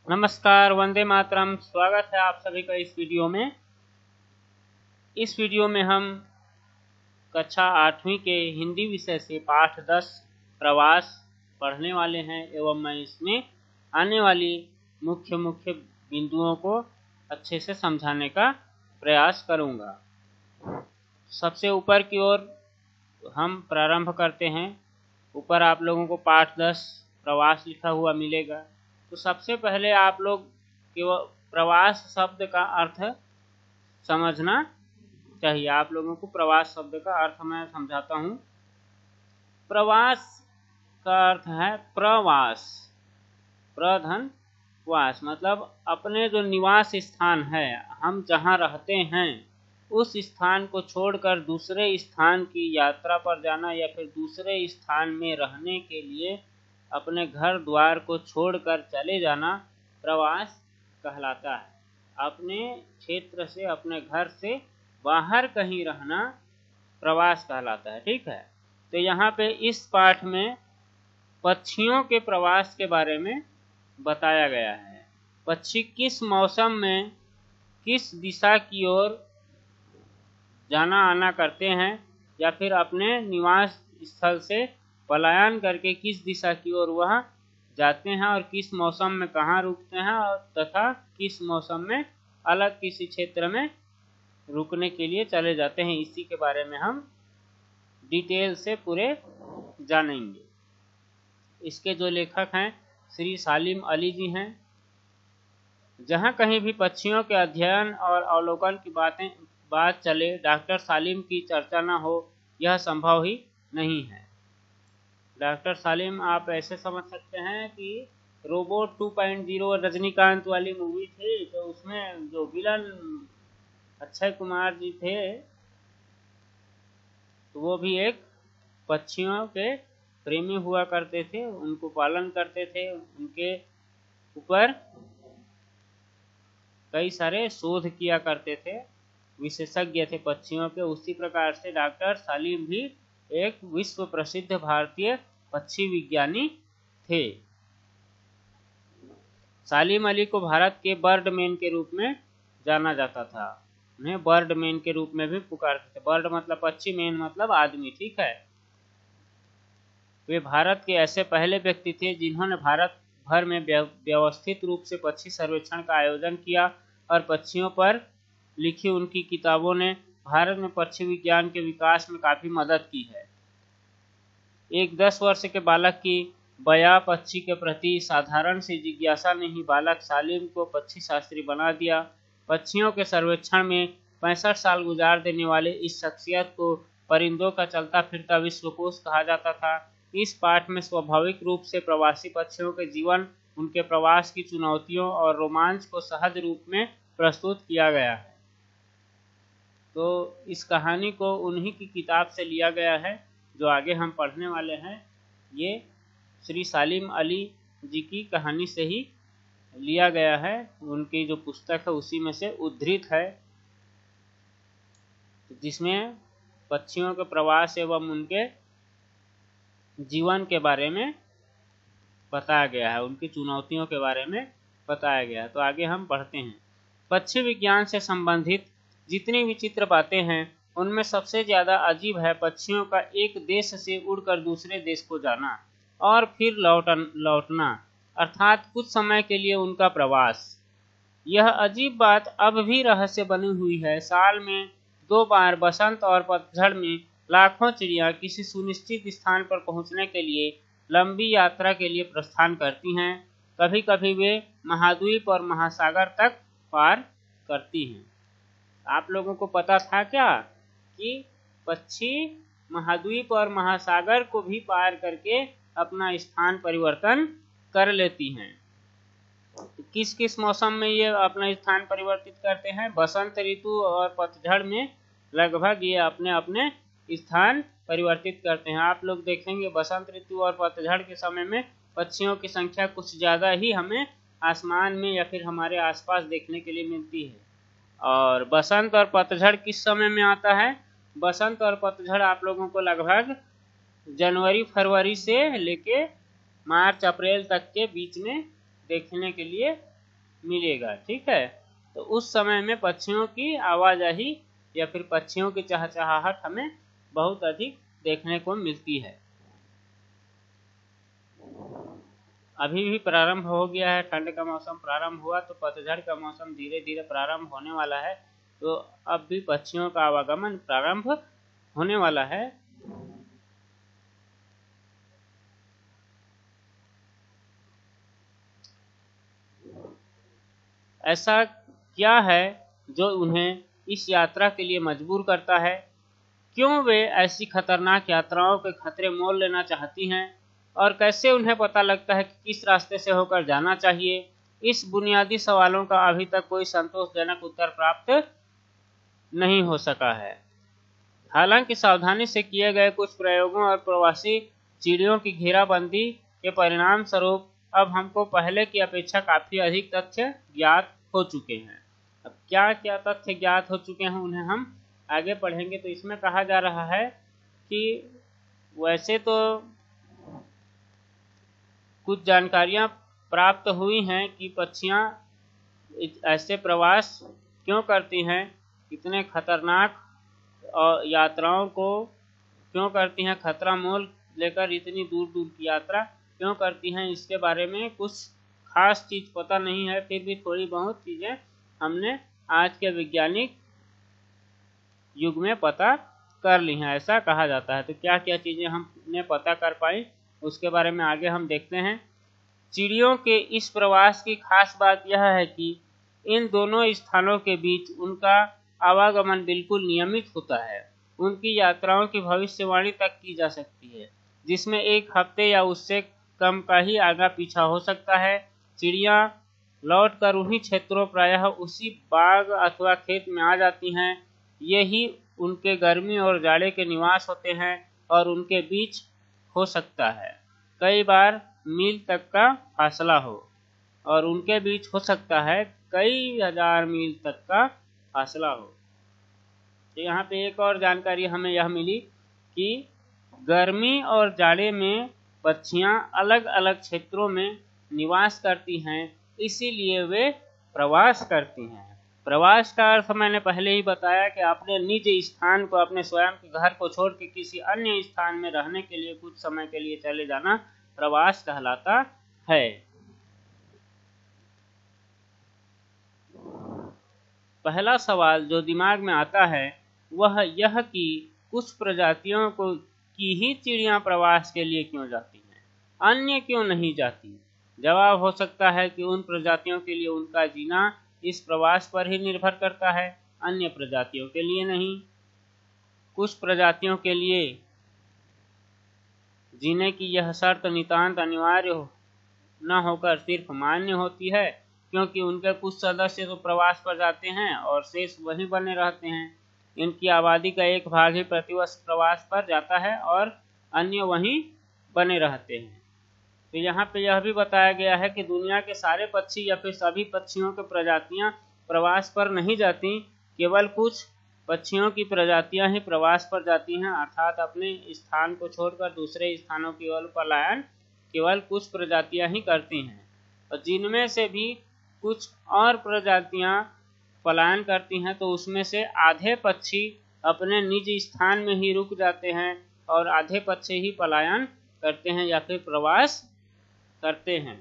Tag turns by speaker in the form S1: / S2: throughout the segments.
S1: नमस्कार, वंदे मातरम। स्वागत है आप सभी का इस वीडियो में। इस वीडियो में हम कक्षा 8वीं के हिंदी विषय से पाठ 10 प्रवास पढ़ने वाले हैं एवं मैं इसमें आने वाली मुख्य बिंदुओं को अच्छे से समझाने का प्रयास करूंगा। सबसे ऊपर की ओर हम प्रारंभ करते हैं। ऊपर आप लोगों को पाठ 10 प्रवास लिखा हुआ मिलेगा। तो सबसे पहले आप लोग केवल प्रवास शब्द का अर्थ समझना चाहिए। आप लोगों को प्रवास शब्द का अर्थ मैं समझाता हूँ। प्रवास का अर्थ है प्रवास, प्रधन वास, मतलब अपने जो निवास स्थान है, हम जहाँ रहते हैं उस स्थान को छोड़कर दूसरे स्थान की यात्रा पर जाना या फिर दूसरे स्थान में रहने के लिए अपने घर द्वार को छोड़कर चले जाना प्रवास कहलाता है। अपने क्षेत्र से, अपने घर से बाहर कहीं रहना प्रवास कहलाता है। ठीक है, तो यहाँ पे इस पाठ में पक्षियों के प्रवास के बारे में बताया गया है। पक्षी किस मौसम में किस दिशा की ओर जाना आना करते हैं या फिर अपने निवास स्थल से पलायन करके किस दिशा की ओर वह जाते हैं और किस मौसम में कहाँ रुकते हैं और तथा किस मौसम में अलग किसी क्षेत्र में रुकने के लिए चले जाते हैं, इसी के बारे में हम डिटेल से पूरे जानेंगे। इसके जो लेखक हैं श्री सालिम अली जी हैं। जहाँ कहीं भी पक्षियों के अध्ययन और अवलोकन की बात चले, डॉक्टर सालिम की चर्चा न हो यह संभव ही नहीं है। डॉक्टर सालिम आप ऐसे समझ सकते हैं कि रोबोट 2.0 रजनीकांत वाली मूवी थी, तो उसमें जो विलन अक्षय कुमार जी थे, तो वो भी एक पक्षियों के प्रेमी हुआ करते थे, उनको पालन करते थे, उनके ऊपर कई सारे शोध किया करते थे, विशेषज्ञ थे पक्षियों के। उसी प्रकार से डॉक्टर सालिम भी एक विश्व प्रसिद्ध भारतीय पक्षी विज्ञानी थे। सालिम अली को भारत के बर्डमैन के रूप में जाना जाता था। उन्हें बर्डमैन के रूप में भी पुकारते थे। बर्ड मतलब पक्षी, मैन मतलब आदमी। ठीक है, वे भारत के ऐसे पहले व्यक्ति थे जिन्होंने भारत भर में व्यवस्थित रूप से पक्षी सर्वेक्षण का आयोजन किया और पक्षियों पर लिखी उनकी किताबों ने भारत में पक्षी विज्ञान के विकास में काफी मदद की है। एक 10 वर्ष के बालक की बया पक्षी के प्रति साधारण सी जिज्ञासा ने ही बालक सालिम को पक्षी शास्त्री बना दिया। पक्षियों के सर्वेक्षण में 65 साल गुजार देने वाले इस शख्सियत को परिंदों का चलता फिरता विश्वकोश कहा जाता था। इस पाठ में स्वाभाविक रूप से प्रवासी पक्षियों के जीवन, उनके प्रवास की चुनौतियों और रोमांच को सहज रूप में प्रस्तुत किया गया है। तो इस कहानी को उन्हीं की किताब से लिया गया है जो आगे हम पढ़ने वाले हैं। ये श्री सालिम अली जी की कहानी से ही लिया गया है। उनकी जो पुस्तक है उसी में से उद्धृत है, जिसमें पक्षियों के प्रवास एवं उनके जीवन के बारे में बताया गया है, उनकी चुनौतियों के बारे में बताया गया है। तो आगे हम पढ़ते हैं। पक्षी विज्ञान से संबंधित जितनी विचित्र बातें हैं उनमें सबसे ज्यादा अजीब है पक्षियों का एक देश से उड़कर दूसरे देश को जाना और फिर लौटना, अर्थात कुछ समय के लिए उनका प्रवास। यह अजीब बात अब भी रहस्य बनी हुई है। साल में 2 बार बसंत और पतझड़ में लाखों चिड़िया किसी सुनिश्चित स्थान पर पहुंचने के लिए लंबी यात्रा के लिए प्रस्थान करती हैं। कभी कभी वे महाद्वीप और महासागर तक पार करती हैं। आप लोगों को पता था क्या कि पक्षी महाद्वीप और महासागर को भी पार करके अपना स्थान परिवर्तन कर लेती हैं? तो किस किस मौसम में ये अपना स्थान परिवर्तित करते हैं? बसंत ऋतु और पतझड़ में लगभग ये अपने अपने स्थान परिवर्तित करते हैं। आप लोग देखेंगे बसंत ऋतु और पतझड़ के समय में पक्षियों की संख्या कुछ ज़्यादा ही हमें आसमान में या फिर हमारे आसपास देखने के लिए मिलती है। और बसंत और पतझड़ किस समय में आता है? बसंत और पतझड़ आप लोगों को लगभग जनवरी फरवरी से लेके मार्च अप्रैल तक के बीच में देखने के लिए मिलेगा। ठीक है, तो उस समय में पक्षियों की आवाजाही या फिर पक्षियों की चहचहाहट हमें बहुत अधिक देखने को मिलती है। अभी भी प्रारंभ हो गया है, ठंड का मौसम प्रारंभ हुआ तो पतझड़ का मौसम धीरे धीरे प्रारंभ होने वाला है, तो अब भी पक्षियों का आवागमन प्रारंभ होने वाला है। ऐसा क्या है जो उन्हें इस यात्रा के लिए मजबूर करता है? क्यों वे ऐसी खतरनाक यात्राओं के खतरे मोल लेना चाहती हैं और कैसे उन्हें पता लगता है कि किस रास्ते से होकर जाना चाहिए? इस बुनियादी सवालों का अभी तक कोई संतोषजनक उत्तर प्राप्त नहीं हो सका है। हालांकि सावधानी से किए गए कुछ प्रयोगों और प्रवासी चिड़ियों की घेराबंदी के परिणाम स्वरूप अब हमको पहले की अपेक्षा काफ़ी अधिक तथ्य ज्ञात हो चुके हैं। अब क्या क्या तथ्य ज्ञात हो चुके हैं उन्हें हम आगे पढ़ेंगे। तो इसमें कहा जा रहा है कि वैसे तो कुछ जानकारियां प्राप्त हुई हैं कि पक्षियां ऐसे प्रवास क्यों करती हैं, कितने खतरनाक यात्राओं को क्यों करती हैं, खतरा मोल लेकर इतनी दूर दूर की यात्रा क्यों करती हैं, इसके बारे में कुछ खास चीज़ पता नहीं है। फिर भी थोड़ी बहुत चीज़ें हमने आज के वैज्ञानिक युग में पता कर ली हैं, ऐसा कहा जाता है। तो क्या क्या चीज़ें हमने पता कर पाई उसके बारे में आगे हम देखते हैं। चिड़ियों के इस प्रवास की खास बात यह है कि इन दोनों स्थानों के बीच उनका आवागमन बिल्कुल नियमित होता है। उनकी यात्राओं की भविष्यवाणी तक की जा सकती है, जिसमें एक हफ्ते या उससे कम का ही आगा पीछा हो सकता है। चिड़ियाँ लौटकर उन्हीं क्षेत्रों, प्रायः उसी बाग अथवा खेत में आ जाती हैं। यही उनके गर्मी और जाड़े के निवास होते हैं और उनके बीच हो सकता है कई बार मील तक का फासला हो, और उनके बीच हो सकता है कई हजार मील तक का फासला हो। तो यहाँ पे एक और जानकारी हमें यह मिली कि गर्मी और जाड़े में पक्षियाँ अलग अलग क्षेत्रों में निवास करती हैं, इसीलिए वे प्रवास करती हैं। प्रवास का अर्थ मैंने पहले ही बताया कि अपने निज स्थान को, अपने स्वयं के घर को छोड़ के किसी अन्य स्थान में रहने के लिए कुछ समय के लिए चले जाना प्रवास कहलाता है। पहला सवाल जो दिमाग में आता है वह यह कि कुछ प्रजातियों की ही चिड़ियां प्रवास के लिए क्यों जाती हैं, अन्य क्यों नहीं जाती? जवाब हो सकता है कि उन प्रजातियों के लिए उनका जीना इस प्रवास पर ही निर्भर करता है, अन्य प्रजातियों के लिए नहीं। कुछ प्रजातियों के लिए जीने की यह शर्त नितांत अनिवार्य न होकर सिर्फ मान्य होती है, क्योंकि उनके कुछ सदस्य तो प्रवास पर जाते हैं और शेष वहीं बने रहते हैं। इनकी आबादी का एक भाग ही प्रतिवर्ष प्रवास पर जाता है और अन्य वहीं बने रहते हैं। तो यहाँ पे यह भी बताया गया है कि दुनिया के सारे पक्षी या फिर सभी पक्षियों की प्रजातियाँ प्रवास पर नहीं जाती, केवल कुछ पक्षियों की प्रजातियाँ ही प्रवास पर जाती हैं, अर्थात अपने स्थान को छोड़कर दूसरे स्थानों की ओर पलायन केवल कुछ प्रजातियाँ ही करती हैं, और जिनमें से भी कुछ और प्रजातियाँ पलायन करती हैं तो उसमें से आधे पक्षी अपने निज स्थान में ही रुक जाते हैं और आधे पक्षी ही पलायन करते हैं या फिर प्रवास करते हैं।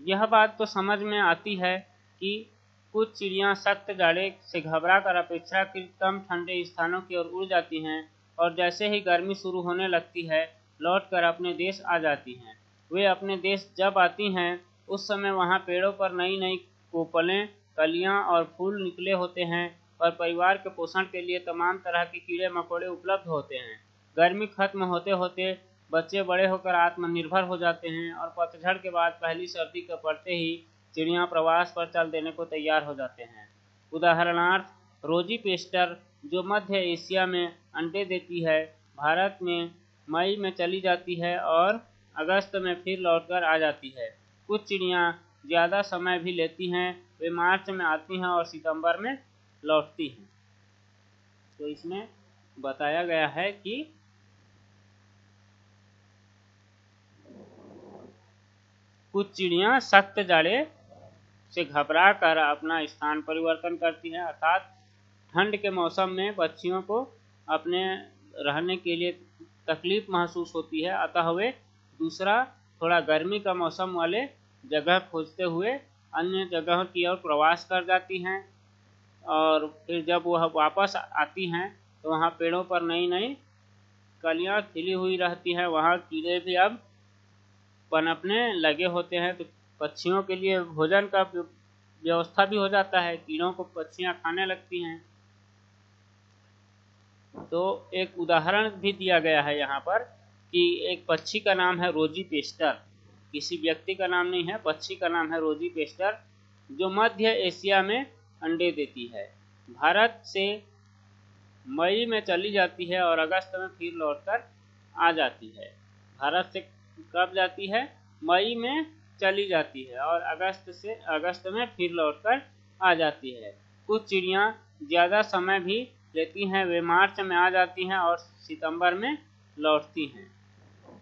S1: यह बात तो समझ में आती है कि कुछ चिड़ियां सख्त जाड़े से घबराकर अपेक्षाकृत कम ठंडे स्थानों की ओर उड़ जाती हैं और जैसे ही गर्मी शुरू होने लगती है लौटकर अपने देश आ जाती हैं। वे अपने देश जब आती हैं उस समय वहां पेड़ों पर नई नई कोपलें, कलियां और फूल निकले होते हैं और परिवार के पोषण के लिए तमाम तरह के कीड़े मकोड़े उपलब्ध होते हैं। गर्मी खत्म होते होते बच्चे बड़े होकर आत्मनिर्भर हो जाते हैं और पतझड़ के बाद पहली सर्दी के पड़ते ही चिड़ियां प्रवास पर चल देने को तैयार हो जाते हैं। उदाहरणार्थ रोजी पेस्टर जो मध्य एशिया में अंडे देती है, भारत में मई में चली जाती है और अगस्त में फिर लौटकर आ जाती है। कुछ चिड़ियां ज़्यादा समय भी लेती हैं, वे मार्च में आती हैं और सितंबर में लौटती हैं। तो इसमें बताया गया है कि कुछ चिड़ियाँ सख्त जाड़े से घबरा कर अपना स्थान परिवर्तन करती हैं, अर्थात ठंड के मौसम में पक्षियों को अपने रहने के लिए तकलीफ महसूस होती है, अतः वे दूसरा थोड़ा गर्मी का मौसम वाले जगह खोजते हुए अन्य जगह की ओर प्रवास कर जाती हैं। और फिर जब वह वापस आती हैं तो वहाँ पेड़ों पर नई नई कलियाँ खिली हुई रहती हैं, वहाँ कीड़े भी अब पनपने लगे होते हैं, तो पक्षियों के लिए भोजन का व्यवस्था भी हो जाता है, कीड़ों को पक्षियाँ खाने लगती हैं। तो एक उदाहरण भी दिया गया है यहाँ पर कि एक पक्षी का नाम है रोजी पेस्टर, किसी व्यक्ति का नाम नहीं है, पक्षी का नाम है रोजी पेस्टर, जो मध्य एशिया में अंडे देती है। भारत से मई में चली जाती है और अगस्त में फिर लौटकर आ जाती है। भारत से कब जाती है? मई में चली जाती है और अगस्त में फिर लौटकर आ जाती है। कुछ चिड़ियाँ ज़्यादा समय भी लेती हैं, वे मार्च में आ जाती हैं और सितंबर में लौटती हैं।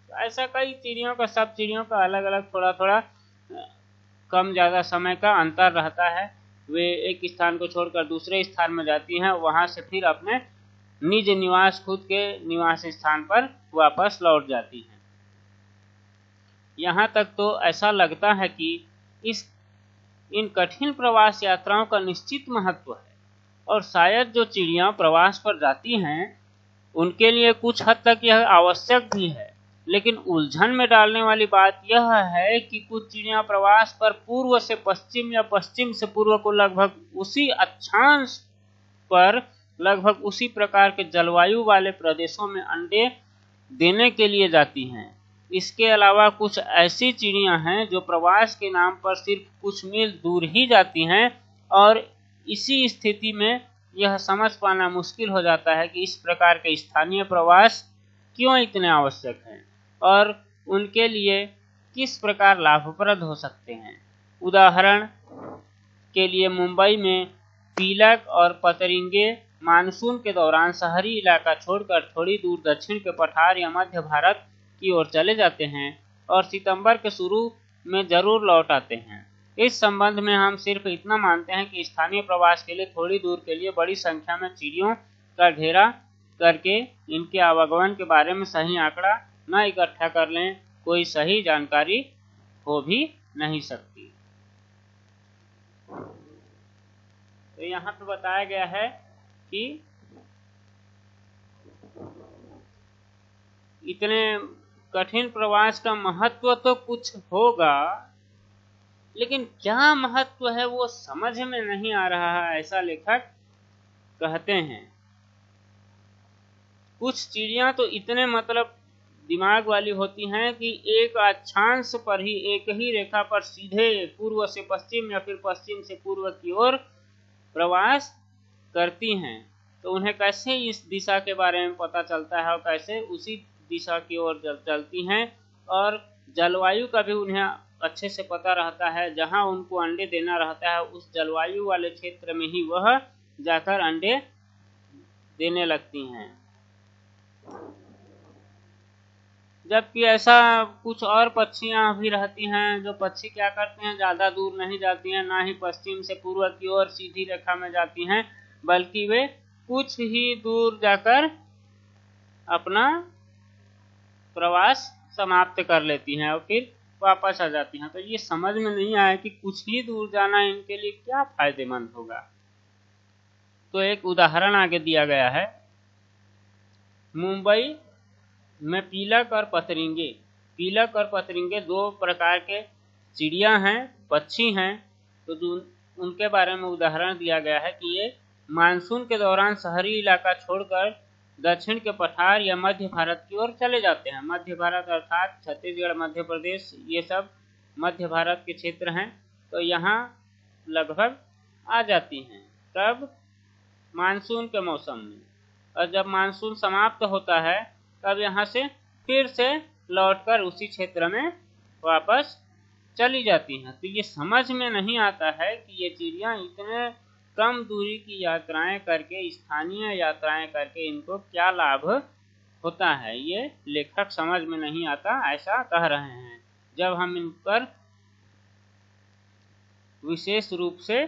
S1: तो ऐसा कई चिड़ियों का, सब चिड़ियों का अलग अलग थोड़ा थोड़ा कम ज़्यादा समय का अंतर रहता है। वे एक स्थान को छोड़कर दूसरे स्थान में जाती हैं, वहाँ से फिर अपने निज निवास, खुद के निवास स्थान पर वापस लौट जाती हैं। यहाँ तक तो ऐसा लगता है कि इन कठिन प्रवास यात्राओं का निश्चित महत्व है और शायद जो चिड़ियाँ प्रवास पर जाती हैं उनके लिए कुछ हद तक यह आवश्यक भी है। लेकिन उलझन में डालने वाली बात यह है कि कुछ चिड़ियाँ प्रवास पर पूर्व से पश्चिम या पश्चिम से पूर्व को लगभग उसी अक्षांश पर लगभग उसी प्रकार के जलवायु वाले प्रदेशों में अंडे देने के लिए जाती हैं। इसके अलावा कुछ ऐसी चिड़ियाँ हैं जो प्रवास के नाम पर सिर्फ कुछ मील दूर ही जाती हैं और इसी स्थिति में यह समझ पाना मुश्किल हो जाता है कि इस प्रकार के स्थानीय प्रवास क्यों इतने आवश्यक हैं और उनके लिए किस प्रकार लाभप्रद हो सकते हैं। उदाहरण के लिए मुंबई में पीलक और पतरिंगे मानसून के दौरान शहरी इलाका छोड़कर थोड़ी दूर दक्षिण के पठार या मध्य भारत की ओर चले जाते हैं और सितंबर के शुरू में जरूर लौट आते हैं। इस संबंध में हम सिर्फ इतना मानते हैं कि स्थानीय प्रवास के लिए थोड़ी दूर के लिए बड़ी संख्या में चिड़ियों का घेरा करके इनके आवागमन के बारे में सही आंकड़ा न इकट्ठा कर लें, कोई सही जानकारी हो भी नहीं सकती। तो यहाँ पे बताया गया है कि इतने कठिन प्रवास का महत्व तो कुछ होगा, लेकिन क्या महत्व है वो समझ में नहीं आ रहा है, ऐसा लेखक कहते हैं। कुछ चिड़ियां तो इतने मतलब दिमाग वाली होती हैं कि एक अक्षांश पर ही, एक ही रेखा पर सीधे पूर्व से पश्चिम या फिर पश्चिम से पूर्व की ओर प्रवास करती हैं। तो उन्हें कैसे इस दिशा के बारे में पता चलता है और कैसे उसी दिशा की ओर चलती हैं, और जलवायु का भी उन्हें अच्छे से पता रहता है। जहां उनको अंडे देना रहता है उस जलवायु वाले क्षेत्र में ही वह जाकर अंडे देने लगती हैं। जबकि ऐसा कुछ और पक्षियां भी रहती हैं जो पक्षी क्या करते हैं, ज़्यादा दूर नहीं जाती हैं, ना ही पश्चिम से पूर्व की ओर सीधी रेखा में जाती हैं, बल्कि वे कुछ ही दूर जाकर अपना प्रवास समाप्त कर लेती हैं और फिर वापस आ जाती हैं। तो ये समझ में नहीं आया कि कुछ ही दूर जाना इनके लिए क्या फायदेमंद होगा। तो एक उदाहरण आगे दिया गया है। मुंबई में पीलक और पतरिंगे, पीलक और पतरिंगे दो प्रकार के चिड़िया हैं, पक्षी हैं। तो जो उनके बारे में उदाहरण दिया गया है कि ये मानसून के दौरान शहरी इलाका छोड़कर दक्षिण के पठार या मध्य भारत की ओर चले जाते हैं। मध्य भारत अर्थात छत्तीसगढ़, मध्य प्रदेश, ये सब मध्य भारत के क्षेत्र हैं। तो यहाँ लगभग आ जाती हैं, तब मानसून के मौसम में, और जब मानसून समाप्त होता है तब यहाँ से फिर से लौटकर उसी क्षेत्र में वापस चली जाती हैं। तो ये समझ में नहीं आता है कि ये चिड़ियाँ इतने कम दूरी की यात्राएं करके, स्थानीय यात्राएं करके इनको क्या लाभ होता है, ये लेखक समझ में नहीं आता, ऐसा कह रहे हैं। जब हम इन पर विशेष रूप से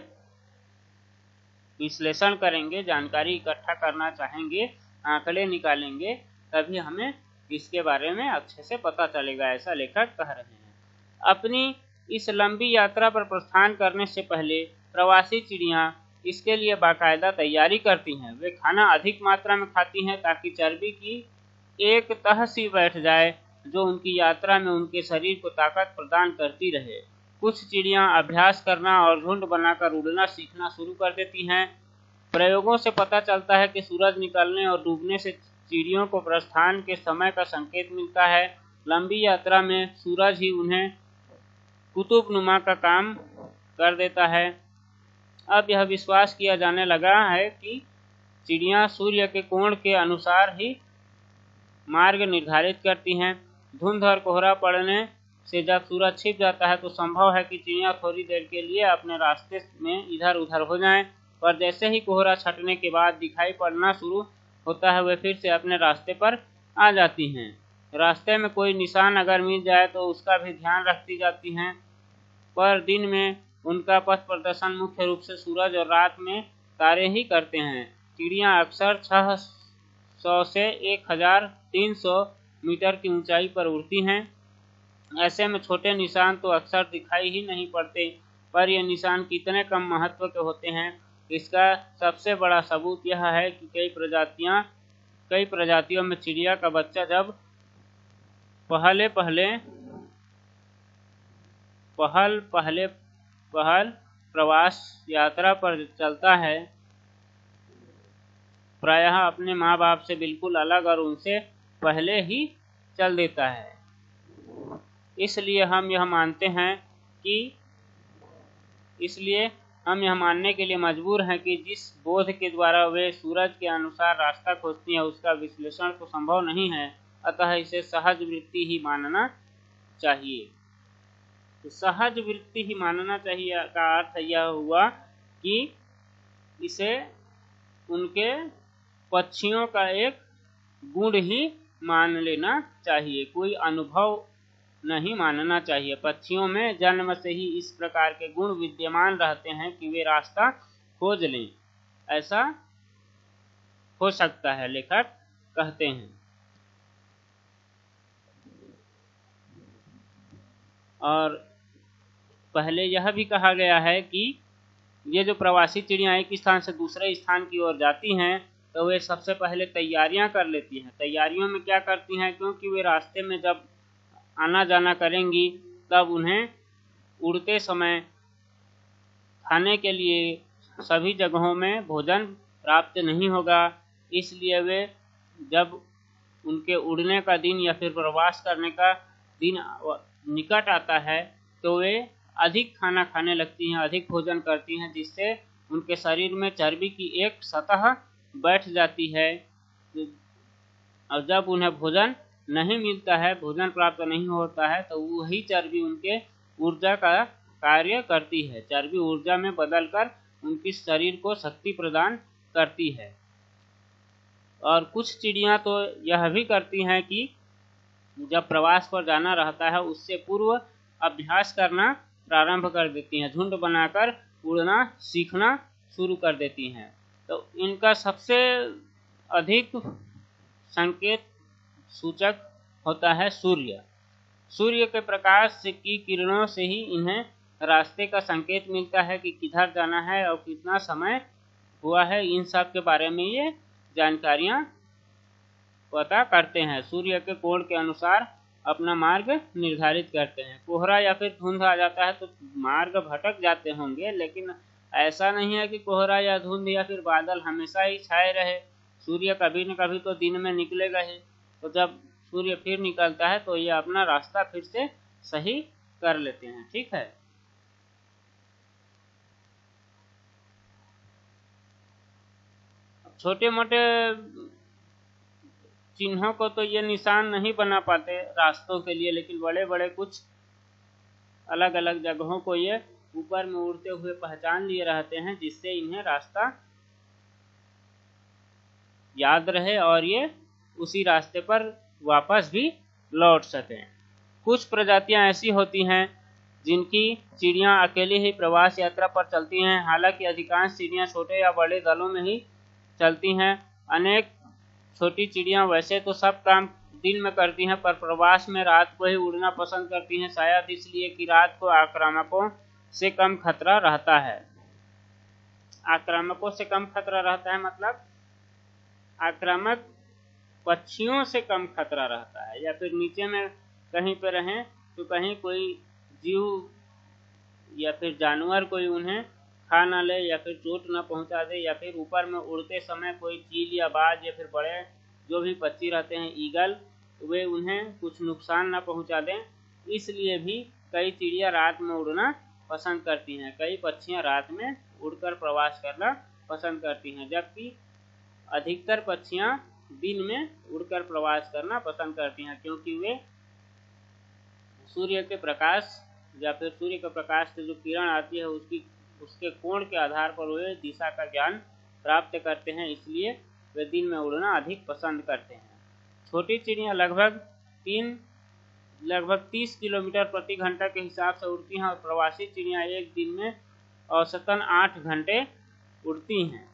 S1: विश्लेषण करेंगे, जानकारी इकट्ठा करना चाहेंगे, आंकड़े निकालेंगे, तभी हमें इसके बारे में अच्छे से पता चलेगा, ऐसा लेखक कह रहे हैं। अपनी इस लंबी यात्रा पर प्रस्थान करने से पहले प्रवासी चिड़ियाँ इसके लिए बाकायदा तैयारी करती हैं। वे खाना अधिक मात्रा में खाती हैं ताकि चर्बी की एक तह सी बैठ जाए जो उनकी यात्रा में उनके शरीर को ताकत प्रदान करती रहे। कुछ चिड़ियाँ अभ्यास करना और झुंड बनाकर उड़ना सीखना शुरू कर देती हैं। प्रयोगों से पता चलता है कि सूरज निकलने और डूबने से चिड़ियों को प्रस्थान के समय का संकेत मिलता है। लंबी यात्रा में सूरज ही उन्हें कुतुबनुमा का काम कर देता है। अब यह विश्वास किया जाने लगा है कि चिड़ियाँ सूर्य के कोण के अनुसार ही मार्ग निर्धारित करती हैं। धुंध और कोहरा पड़ने से जब सूरज छिप जाता है तो संभव है कि चिड़ियाँ थोड़ी देर के लिए अपने रास्ते में इधर उधर हो जाएं, पर जैसे ही कोहरा छटने के बाद दिखाई पड़ना शुरू होता है वे फिर से अपने रास्ते पर आ जाती हैं। रास्ते में कोई निशान अगर मिल जाए तो उसका भी ध्यान रखती जाती हैं, पर दिन में उनका पथ प्रदर्शन मुख्य रूप से सूरज और रात में तारे ही करते हैं। चिड़ियाँ अक्सर 600 से 1300 मीटर की ऊंचाई पर उड़ती हैं। ऐसे में छोटे निशान तो अक्सर दिखाई ही नहीं पड़ते, पर ये निशान कितने कम महत्व के होते हैं इसका सबसे बड़ा सबूत यह है कि कई प्रजातियों में चिड़िया का बच्चा जब पहल प्रवास यात्रा पर चलता है, प्रायः अपने माँ बाप से बिल्कुल अलग और उनसे पहले ही चल देता है। इसलिए हम यह मानने के लिए मजबूर हैं कि जिस बोध के द्वारा वे सूरज के अनुसार रास्ता खोजती हैं उसका विश्लेषण तो संभव नहीं है, अतः इसे सहज वृत्ति ही मानना चाहिए। तो सहज वृत्ति ही मानना चाहिए का अर्थ यह हुआ कि इसे उनके पक्षियों का एक गुण ही मान लेना चाहिए, कोई अनुभव नहीं मानना चाहिए। पक्षियों में जन्म से ही इस प्रकार के गुण विद्यमान रहते हैं कि वे रास्ता खोज लें, ऐसा हो सकता है, लेखक कहते हैं। और पहले यह भी कहा गया है कि ये जो प्रवासी चिड़ियाँ एक स्थान से दूसरे स्थान की ओर जाती हैं तो वे सबसे पहले तैयारियां कर लेती हैं। तैयारियों में क्या करती हैं, क्योंकि वे रास्ते में जब आना जाना करेंगी तब उन्हें उड़ते समय खाने के लिए सभी जगहों में भोजन प्राप्त नहीं होगा, इसलिए वे जब उनके उड़ने का दिन या फिर प्रवास करने का दिन निकट आता है तो वे अधिक खाना खाने लगती हैं, अधिक भोजन करती हैं, जिससे उनके शरीर में चर्बी की एक सतह बैठ जाती है। और जब उन्हें भोजन नहीं मिलता है, भोजन प्राप्त नहीं होता है, तो वही चर्बी उनके ऊर्जा का कार्य करती है। चर्बी ऊर्जा में बदलकर उनके शरीर को शक्ति प्रदान करती है। और कुछ चिड़ियाँ तो यह भी करती हैं कि जब प्रवास पर जाना रहता है उससे पूर्व अभ्यास करना प्रारंभ कर देती हैं, झुंड बनाकर उड़ना सीखना शुरू कर देती हैं। तो इनका सबसे अधिक संकेत सूचक होता है सूर्य। सूर्य के प्रकाश की किरणों से ही इन्हें रास्ते का संकेत मिलता है कि किधर जाना है और कितना समय हुआ है। इन सब के बारे में ये जानकारियां पता करते हैं। सूर्य के कोण के अनुसार अपना मार्ग निर्धारित करते हैं। कोहरा या फिर धुंध आ जाता है तो मार्ग भटक जाते होंगे, लेकिन ऐसा नहीं है कि कोहरा या धुंध या फिर बादल हमेशा ही छाए रहे। सूर्य कभी न कभी तो दिन में निकलेगा ही, तो जब सूर्य फिर निकलता है तो ये अपना रास्ता फिर से सही कर लेते हैं। ठीक है, छोटे मोटे चिन्हों को तो ये निशान नहीं बना पाते रास्तों के लिए, लेकिन बड़े बड़े कुछ अलग अलग जगहों को ये ऊपर में उड़ते हुए पहचान लिए रहते हैं, जिससे इन्हें रास्ता याद रहे और ये उसी रास्ते पर वापस भी लौट सकें। कुछ प्रजातियां ऐसी होती हैं जिनकी चिड़ियाँ अकेले ही प्रवास यात्रा पर चलती हैं। हालांकि अधिकांश चिड़ियाँ छोटे या बड़े दलों में ही चलती हैं। अनेक छोटी चिड़ियाँ वैसे तो सब काम दिन में करती हैं, पर प्रवास में रात को ही उड़ना पसंद करती हैं, शायद इसलिए कि रात को आक्रामकों से कम खतरा रहता है। आक्रामकों से कम खतरा रहता है मतलब आक्रामक पक्षियों से कम खतरा रहता है, या फिर नीचे में कहीं पर रहें तो कहीं कोई जीव या फिर जानवर कोई उन्हें खा ना ले या फिर चोट न पहुंचा दे, या फिर ऊपर में उड़ते समय कोई चील या बाज या फिर बड़े जो भी पक्षी रहते हैं ईगल, वे उन्हें कुछ नुकसान न पहुंचा दें। इसलिए भी कई चिड़िया रात में उड़ना पसंद करती हैं। कई पक्षियां रात में उड़कर प्रवास करना पसंद करती हैं, जबकि अधिकतर पक्षियां दिन में उड़कर प्रवास करना पसंद करती हैं, क्योंकि वे सूर्य के प्रकाश या फिर सूर्य के प्रकाश से जो किरण आती है उसके कोण के आधार पर वे दिशा का ज्ञान प्राप्त करते हैं, इसलिए वे दिन में उड़ना अधिक पसंद करते हैं। छोटी चिड़ियाँ लगभग 30 किलोमीटर प्रति घंटा के हिसाब से उड़ती हैं और प्रवासी चिड़ियाँ एक दिन में औसतन 8 घंटे उड़ती हैं।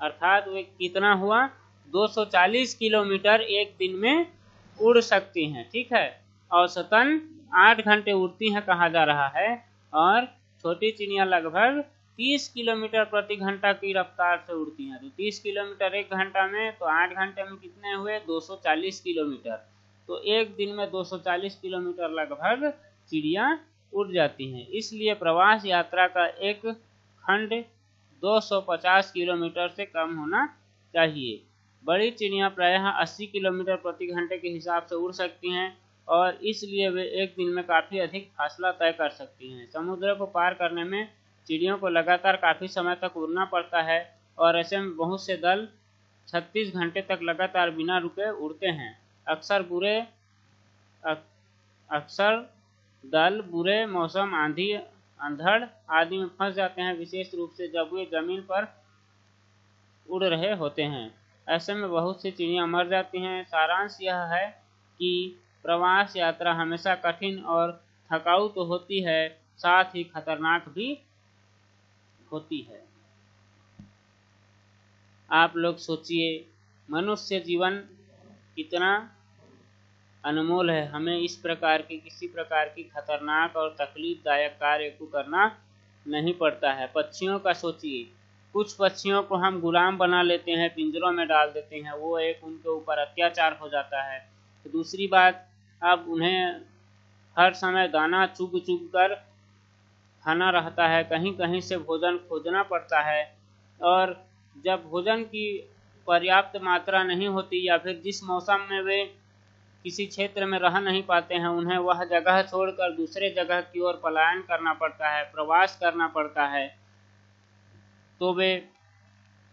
S1: अर्थात वे कितना हुआ, 240 किलोमीटर एक दिन में उड़ सकती हैं। ठीक है, औसतन 8 घंटे उड़ती हैं कहा जा रहा है। और छोटी चिड़ियाँ लगभग 30 किलोमीटर प्रति घंटा की रफ्तार से उड़ती हैं। तो 30 किलोमीटर एक घंटा में, तो 8 घंटे में कितने हुए, 240 किलोमीटर। तो एक दिन में 240 किलोमीटर लगभग चिड़ियाँ उड़ जाती हैं। इसलिए प्रवास यात्रा का एक खंड 250 किलोमीटर से कम होना चाहिए। बड़ी चिड़ियाँ प्रायः 80 किलोमीटर प्रति घंटे के हिसाब से उड़ सकती हैं और इसलिए वे एक दिन में काफ़ी अधिक फासला तय कर सकती हैं। समुद्र को पार करने में चिड़ियों को लगातार काफ़ी समय तक उड़ना पड़ता है और ऐसे में बहुत से दल 36 घंटे तक लगातार बिना रुके उड़ते हैं। अक्सर दल बुरे मौसम, आंधी, अंधड़ आदि में फंस जाते हैं, विशेष रूप से जब वे जमीन पर उड़ रहे होते हैं। ऐसे में बहुत सी चिड़ियाँ मर जाती हैं। सारांश यह है कि प्रवास यात्रा हमेशा कठिन और थकाऊ तो होती है, साथ ही खतरनाक भी होती है। आप लोग सोचिए, मनुष्य जीवन कितना अनमोल है। हमें इस प्रकार की किसी प्रकार की खतरनाक और तकलीफदायक कार्य को करना नहीं पड़ता है। पक्षियों का सोचिए, कुछ पक्षियों को हम गुलाम बना लेते हैं, पिंजरों में डाल देते हैं, वो एक उनके ऊपर अत्याचार हो जाता है। तो दूसरी बात, अब उन्हें हर समय दाना चुग चुग कर खाना रहता है, कहीं कहीं से भोजन खोजना पड़ता है, और जब भोजन की पर्याप्त मात्रा नहीं होती या फिर जिस मौसम में वे किसी क्षेत्र में रह नहीं पाते हैं, उन्हें वह जगह छोड़कर दूसरे जगह की ओर पलायन करना पड़ता है, प्रवास करना पड़ता है। तो वे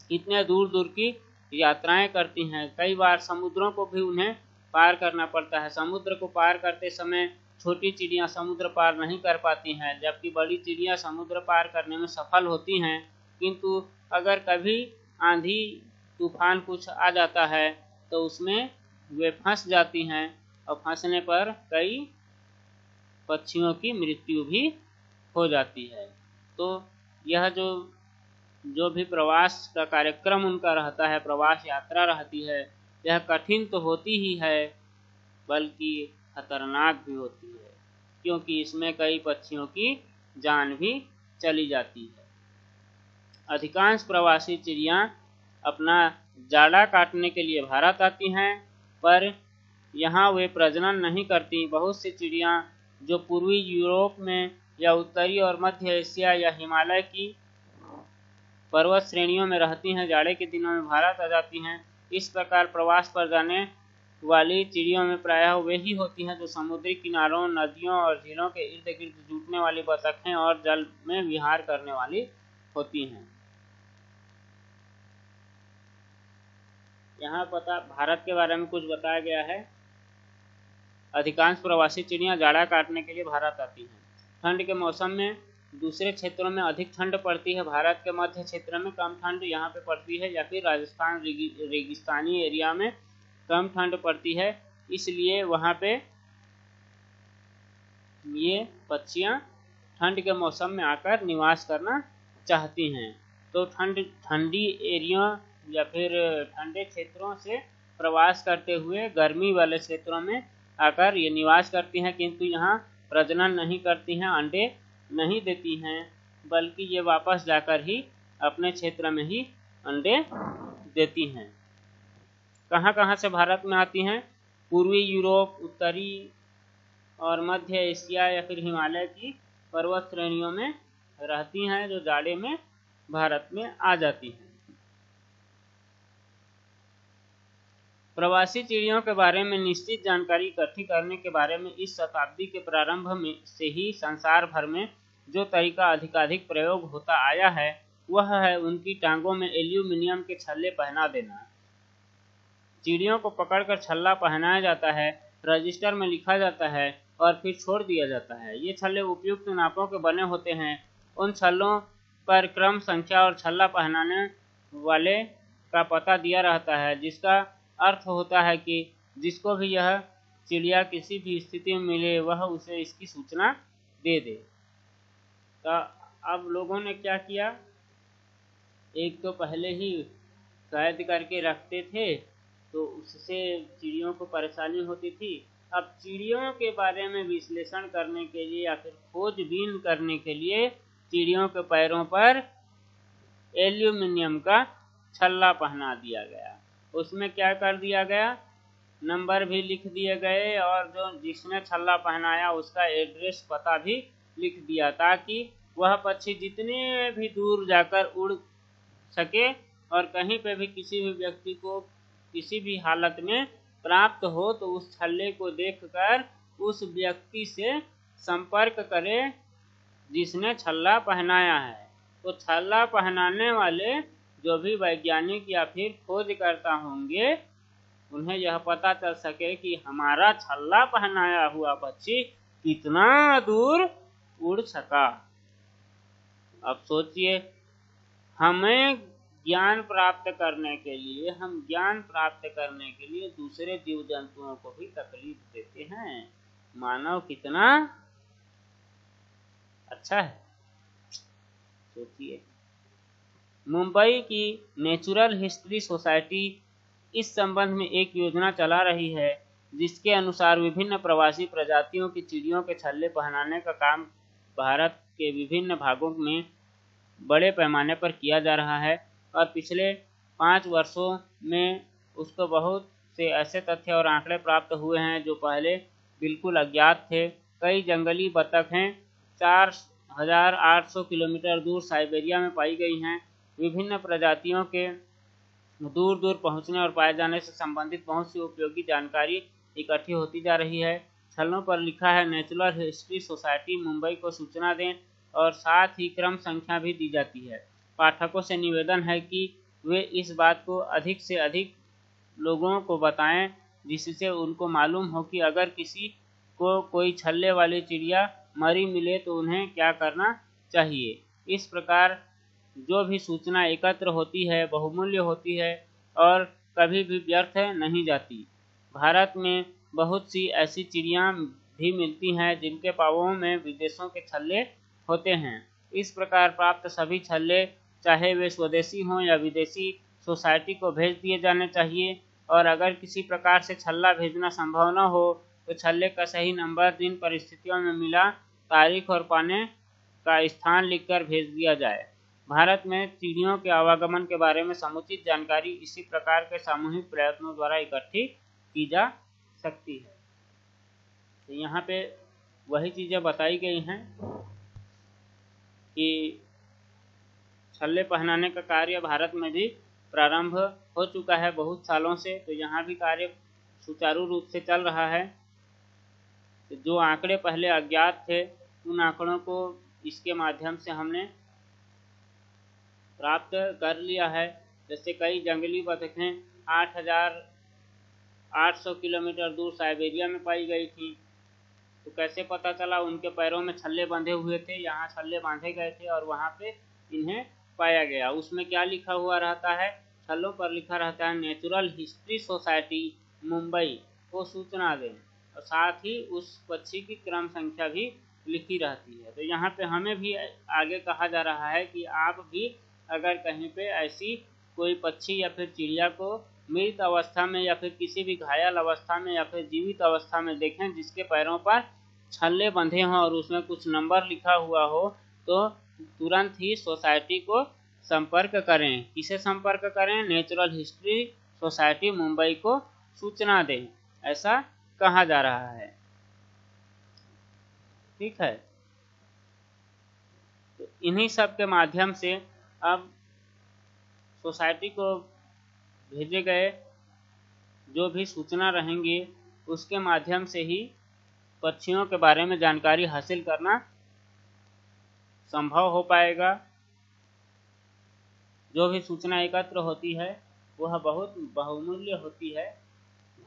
S1: इतने दूर दूर की यात्राएं करती हैं। कई बार समुद्रों को भी उन्हें पार करना पड़ता है। समुद्र को पार करते समय छोटी चिड़ियाँ समुद्र पार नहीं कर पाती हैं, जबकि बड़ी चिड़ियाँ समुद्र पार करने में सफल होती हैं। किंतु अगर कभी आंधी तूफान कुछ आ जाता है तो उसमें वे फंस जाती हैं और फंसने पर कई पक्षियों की मृत्यु भी हो जाती है। तो यह जो भी प्रवास का कार्यक्रम उनका रहता है, प्रवास यात्रा रहती है, यह कठिन तो होती ही है बल्कि खतरनाक भी होती है, क्योंकि इसमें कई पक्षियों की जान भी चली जाती है। अधिकांश प्रवासी चिड़ियाँ अपना जाड़ा काटने के लिए भारत आती हैं, पर यहाँ वे प्रजनन नहीं करती। बहुत सी चिड़ियाँ जो पूर्वी यूरोप में या उत्तरी और मध्य एशिया या हिमालय की पर्वत श्रेणियों में रहती हैं, जाड़े के दिनों में भारत आ जाती हैं। इस प्रकार प्रवास पर जाने वाली चिड़ियों में प्रायः वे ही होती हैं जो समुद्री किनारों, नदियों और झीलों के इर्द गिर्द जुटने वाली बतखें और जल में विहार करने वाली होती हैं। यहाँ भारत के बारे में कुछ बताया गया है। अधिकांश प्रवासी चिड़ियाँ जाड़ा काटने के लिए भारत आती हैं। ठंड के मौसम में दूसरे क्षेत्रों में अधिक ठंड पड़ती है। भारत के मध्य क्षेत्र में कम ठंड यहाँ पे पड़ती है, या फिर राजस्थान रेगिस्तानी एरिया में कम ठंड पड़ती है, इसलिए वहाँ पे ये पक्षियाँ ठंड के मौसम में आकर निवास करना चाहती हैं। तो ठंडी एरिया या फिर ठंडे क्षेत्रों से प्रवास करते हुए गर्मी वाले क्षेत्रों में आकर ये निवास करती हैं, किंतु यहाँ प्रजनन नहीं करती हैं, अंडे नहीं देती हैं, बल्कि ये वापस जाकर ही अपने क्षेत्र में ही अंडे देती हैं। कहाँ कहाँ से भारत में आती हैं? पूर्वी यूरोप, उत्तरी और मध्य एशिया या फिर हिमालय की पर्वत श्रेणियों में रहती हैं, जो जाड़े में भारत में आ जाती हैं। प्रवासी चिड़ियों के बारे में निश्चित जानकारी इकट्ठी करने के बारे में इस शताब्दी के प्रारंभ में से ही संसार भर में जो तरीका अधिकाधिक प्रयोग होता आया है वह है उनकी टांगों में एल्यूमिनियम के छल्ले पहना देना। चिड़ियों को पकड़कर छल्ला पहनाया जाता है, रजिस्टर में लिखा जाता है और फिर छोड़ दिया जाता है। ये छल्ले उपयुक्त नापों के बने होते हैं। उन छल्लों पर क्रम, संख्या और छल्ला पहनाने वाले का पता दिया रहता है, जिसका अर्थ होता है कि जिसको भी यह चिड़िया किसी भी स्थिति में मिले वह उसे इसकी सूचना दे दे। तो अब लोगों ने क्या किया, एक तो पहले ही कैद करके रखते थे, तो उससे चिड़ियों को परेशानी होती थी। अब चिड़ियों के बारे में विश्लेषण करने के लिए या फिर खोजबीन करने के लिए चिड़ियों के पैरों पर एल्यूमिनियम का छल्ला पहना दिया गया। उसमें क्या कर दिया गया, नंबर भी लिख दिए गए और जो जिसने छल्ला पहनाया उसका एड्रेस, पता भी लिख दिया, ताकि वह पक्षी जितने भी दूर जाकर उड़ सके और कहीं पे भी किसी भी व्यक्ति को किसी भी हालत में प्राप्त हो तो उस छल्ले को देखकर उस व्यक्ति से संपर्क करे जिसने छल्ला पहनाया है। तो छल्ला पहनाने वाले जो भी वैज्ञानिक या फिर खोजकर्ता होंगे उन्हें यह पता चल सके कि हमारा छल्ला पहनाया हुआ पक्षी कितना दूर उड़ सका। अब सोचिए, हमें ज्ञान प्राप्त करने के लिए दूसरे जीव जंतुओं को भी तकलीफ देते हैं। मानव कितना अच्छा है, सोचिए। मुंबई की नेचुरल हिस्ट्री सोसाइटी इस संबंध में एक योजना चला रही है, जिसके अनुसार विभिन्न प्रवासी प्रजातियों की चिड़ियों के छल्ले पहनाने का काम भारत के विभिन्न भागों में बड़े पैमाने पर किया जा रहा है और पिछले 5 वर्षों में उसको बहुत से ऐसे तथ्य और आंकड़े प्राप्त हुए हैं जो पहले बिल्कुल अज्ञात थे। कई जंगली बतखें 4800 किलोमीटर दूर साइबेरिया में पाई गई हैं। विभिन्न प्रजातियों के दूर दूर पहुंचने और पाए जाने से संबंधित बहुत सी उपयोगी जानकारी इकट्ठी होती जा रही है। छल्लों पर लिखा है नेचुरल हिस्ट्री सोसाइटी मुंबई को सूचना दें और साथ ही क्रम संख्या भी दी जाती है। पाठकों से निवेदन है कि वे इस बात को अधिक से अधिक लोगों को बताएं, जिससे उनको मालूम हो कि अगर किसी को कोई छल्ले वाली चिड़िया मरी मिले तो उन्हें क्या करना चाहिए। इस प्रकार जो भी सूचना एकत्र होती है बहुमूल्य होती है और कभी भी व्यर्थ नहीं जाती। भारत में बहुत सी ऐसी चिड़ियाँ भी मिलती हैं जिनके पाँवों में विदेशों के छल्ले होते हैं। इस प्रकार प्राप्त सभी छल्ले, चाहे वे स्वदेशी हों या विदेशी, सोसाइटी को भेज दिए जाने चाहिए। और अगर किसी प्रकार से छल्ला भेजना संभव न हो तो छल्ले का सही नंबर, जिन परिस्थितियों में मिला, तारीख और पाने का स्थान लिखकर भेज दिया जाए। भारत में चिड़ियों के आवागमन के बारे में समुचित जानकारी इसी प्रकार के सामूहिक प्रयत्नों द्वारा इकट्ठी की जा सकती है। तो यहाँ पे वही चीज़ें बताई गई हैं कि छल्ले पहनाने का कार्य भारत में भी प्रारंभ हो चुका है बहुत सालों से। तो यहाँ भी कार्य सुचारू रूप से चल रहा है। तो जो आंकड़े पहले अज्ञात थे उन आंकड़ों को इसके माध्यम से हमने प्राप्त कर लिया है। जैसे कई जंगली बतखें 8800 किलोमीटर दूर साइबेरिया में पाई गई थी। तो कैसे पता चला? उनके पैरों में छल्ले बंधे हुए थे, यहाँ छल्ले बांधे गए थे और वहाँ पे इन्हें पाया गया। उसमें क्या लिखा हुआ रहता है? छल्लों पर लिखा रहता है नेचुरल हिस्ट्री सोसाइटी मुंबई को सूचना दें। और साथ ही उस पक्षी की क्रम संख्या भी लिखी रहती है। तो यहाँ पे हमें भी आगे कहा जा रहा है कि आप भी अगर कहीं पे ऐसी कोई पक्षी या फिर चिड़िया को मृत अवस्था में या फिर किसी भी घायल अवस्था में या फिर जीवित अवस्था में देखें जिसके पैरों पर छल्ले बंधे हों और उसमें कुछ नंबर लिखा हुआ हो, तो तुरंत ही सोसाइटी को संपर्क करें। किसे संपर्क करें? नेचुरल हिस्ट्री सोसाइटी मुंबई को सूचना दें, ऐसा कहा जा रहा है। ठीक है, तो इन्हीं सब के माध्यम से अब सोसाइटी को भेजे गए जो भी सूचना रहेंगी उसके माध्यम से ही पक्षियों के बारे में जानकारी हासिल करना संभव हो पाएगा। जो भी सूचना एकत्र होती है वह बहुत बहुमूल्य होती है।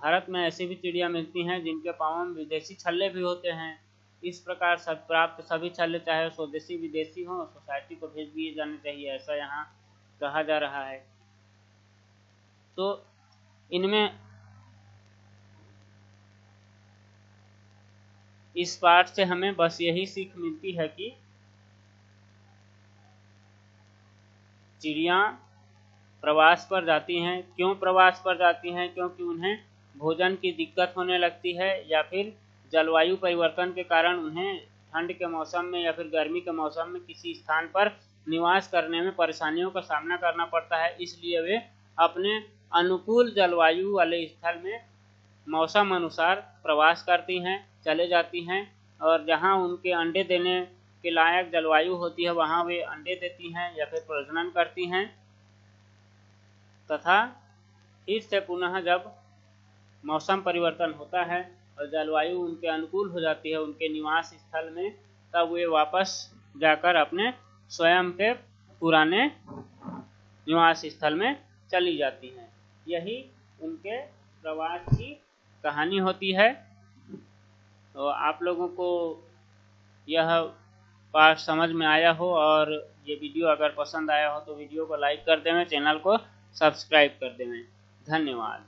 S1: भारत में ऐसी भी चिड़िया मिलती हैं जिनके पाँव में विदेशी छल्ले भी होते हैं। इस प्रकार सब प्राप्त सभी छल्ले चाहे स्वदेशी विदेशी हों सोसाइटी को भेज दिए जाने चाहिए, ऐसा यहाँ कहा जा रहा है। तो इनमें इस पाठ से हमें बस यही सीख मिलती है कि चिड़िया प्रवास पर जाती हैं। क्यों प्रवास पर जाती हैं? क्योंकि उन्हें भोजन की दिक्कत होने लगती है या फिर जलवायु परिवर्तन के कारण उन्हें ठंड के मौसम में या फिर गर्मी के मौसम में किसी स्थान पर निवास करने में परेशानियों का सामना करना पड़ता है। इसलिए वे अपने अनुकूल जलवायु वाले स्थल में मौसम अनुसार प्रवास करती हैं, चले जाती हैं और जहां उनके अंडे देने के लायक जलवायु होती है वहां वे अंडे देती हैं या फिर प्रजनन करती हैं तथा फिर से पुनः जब मौसम परिवर्तन होता है और जलवायु उनके अनुकूल हो जाती है उनके निवास स्थल में, तब वे वापस जाकर अपने स्वयं के पुराने निवास स्थल में चली जाती हैं। यही उनके प्रवास की कहानी होती है। तो आप लोगों को यह पाठ समझ में आया हो और ये वीडियो अगर पसंद आया हो तो वीडियो को लाइक कर देवें, चैनल को सब्सक्राइब कर देवें। धन्यवाद।